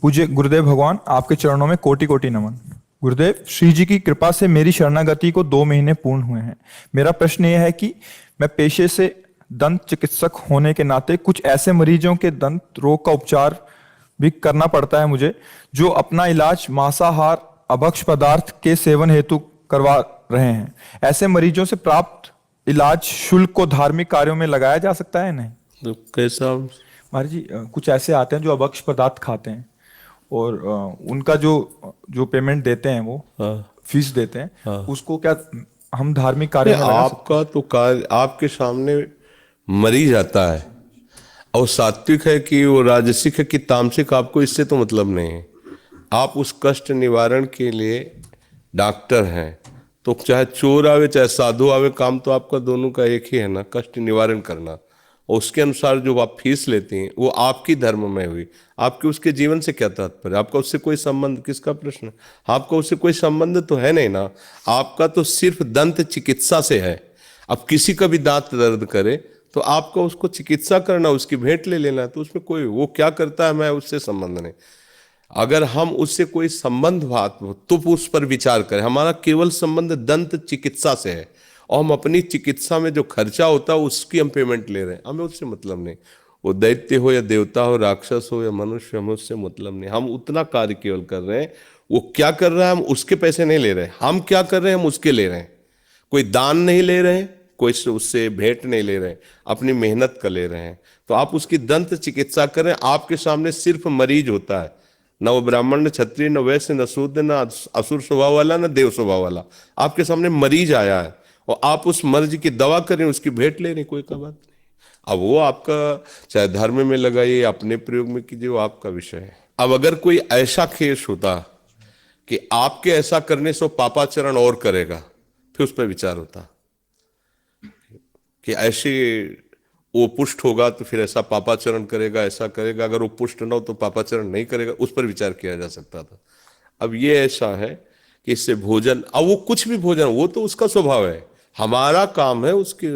पूज्य गुरुदेव भगवान, आपके चरणों में कोटि कोटि नमन। गुरुदेव, श्री जी की कृपा से मेरी शरणागति को 2 महीने पूर्ण हुए हैं। मेरा प्रश्न यह है कि मैं पेशे से दंत चिकित्सक होने के नाते कुछ ऐसे मरीजों के दंत रोग का उपचार भी करना पड़ता है मुझे, जो अपना इलाज मांसाहार अभक्ष पदार्थ के सेवन हेतु करवा रहे हैं। ऐसे मरीजों से प्राप्त इलाज शुल्क को धार्मिक कार्यों में लगाया जा सकता है नहीं? तो कैसा? महाराज जी, कुछ ऐसे आते हैं जो अभक्ष पदार्थ खाते हैं और उनका जो जो पेमेंट देते हैं, वो हाँ फीस देते हैं, हाँ। उसको क्या हम धार्मिक कार्य नहीं, में लगा सकते आपका तो कार्य आपके सामने मरीज आता है और सात्विक है कि वो राजसिक है कि तामसिक, आपको इससे तो मतलब नहीं है। आप उस कष्ट निवारण के लिए डॉक्टर हैं, तो चाहे चोर आवे चाहे साधु आवे, काम तो आपका दोनों का एक ही है ना, कष्ट निवारण करना। और उसके अनुसार जो आप फीस लेती हैं वो आपकी धर्म में हुई। आपके उसके जीवन से क्या तात्पर्य? आपका उससे कोई संबंध, किसका प्रश्न है? आपका उससे कोई संबंध तो है नहीं ना। आपका तो सिर्फ दंत चिकित्सा से है। अब किसी का भी दांत दर्द करे तो आपको उसको चिकित्सा करना, उसकी भेंट ले लेना, तो उसमें कोई वो क्या करता है मैं उससे संबंध नहीं। अगर हम उससे कोई संबंध बात हो तो उस पर विचार करें। हमारा केवल संबंध दंत चिकित्सा से है और हम अपनी चिकित्सा में जो खर्चा होता है उसकी हम पेमेंट ले रहे हैं, हमें उससे मतलब नहीं। वो दैत्य हो या देवता हो, राक्षस हो या मनुष्य, हमें उससे मतलब नहीं। हम उतना कार्य केवल कर रहे हैं। वो क्या कर रहा है हम उसके पैसे नहीं ले रहे, हम क्या कर रहे हैं हम उसके ले रहे हैं। कोई दान नहीं ले रहे हैं, कोई उससे भेंट नहीं ले रहे हैं, अपनी मेहनत का ले रहे हैं। तो आप उसकी दंत चिकित्सा करें। आपके सामने सिर्फ मरीज होता है, न वो ब्राह्मण, न क्षत्रिय, न वैश्य, न शूद्र, न असुर स्वभाव वाला, न देव स्वभाव वाला। आपके सामने मरीज आया है और आप उस मर्ज की दवा करें, उसकी भेंट ले रहे, कोई का बात नहीं। अब वो आपका चाहे धर्म में लगाइए, अपने प्रयोग में कीजिए, वो आपका विषय है। अब अगर कोई ऐसा केस होता कि आपके ऐसा करने से वो पापाचरण और करेगा, फिर उस पर विचार होता कि ऐसे वो पुष्ट होगा तो फिर ऐसा पापाचरण करेगा, ऐसा करेगा। अगर वो पुष्ट ना हो तो पापाचरण नहीं करेगा, उस पर विचार किया जा सकता था। अब ये ऐसा है कि इससे भोजन, अब वो कुछ भी भोजन, वो तो उसका स्वभाव है। हमारा काम है उसके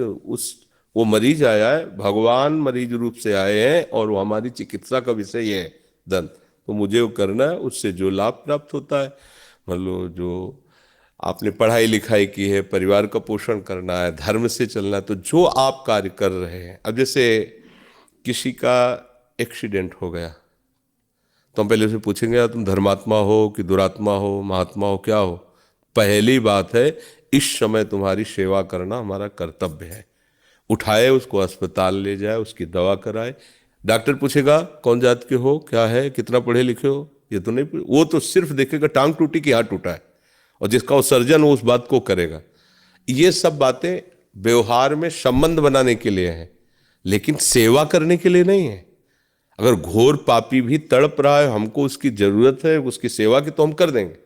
वो मरीज आया है, भगवान मरीज रूप से आए हैं और वो हमारी चिकित्सा का विषय ये है दंत, तो मुझे वो करना है। उससे जो लाभ प्राप्त होता है, मतलब जो आपने पढ़ाई लिखाई की है, परिवार का पोषण करना है, धर्म से चलना है, तो जो आप कार्य कर रहे हैं। अब जैसे किसी का एक्सीडेंट हो गया तो हम पहले उसे पूछेंगे यार तुम धर्मात्मा हो कि दुरात्मा हो, महात्मा हो, क्या हो? पहली बात है इस समय तुम्हारी सेवा करना हमारा कर्तव्य है। उठाए उसको अस्पताल ले जाए, उसकी दवा कराए। डॉक्टर पूछेगा कौन जात के हो, क्या है, कितना पढ़े लिखे हो, ये तो नहीं। वो तो सिर्फ देखेगा टांग टूटी कि हाथ टूटा है, और जिसका वो सर्जन हो उस बात को करेगा। ये सब बातें व्यवहार में संबंध बनाने के लिए है, लेकिन सेवा करने के लिए नहीं है। अगर घोर पापी भी तड़प रहा है, हमको उसकी जरूरत है उसकी सेवा की, तो हम कर देंगे।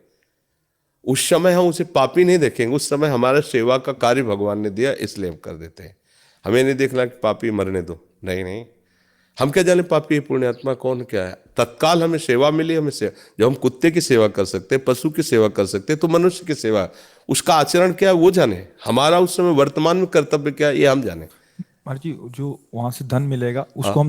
उस समय हम उसे पापी नहीं देखेंगे, उस समय हमारा सेवा का कार्य भगवान ने दिया इसलिए हम कर देते हैं। हमें नहीं देखना कि पापी मरने दो, नहीं नहीं। हम क्या जाने पापी पुण्यात्मा कौन क्या है। तत्काल हमें सेवा मिली, हमें सेवा। जब हम कुत्ते की सेवा कर सकते हैं, पशु की सेवा कर सकते हैं, तो मनुष्य की सेवा, उसका आचरण क्या है वो जाने। हमारा उस समय वर्तमान में कर्तव्य क्या है ये हम जाने। महाराज जी? जो वहां से धन मिलेगा उसको हाँ हम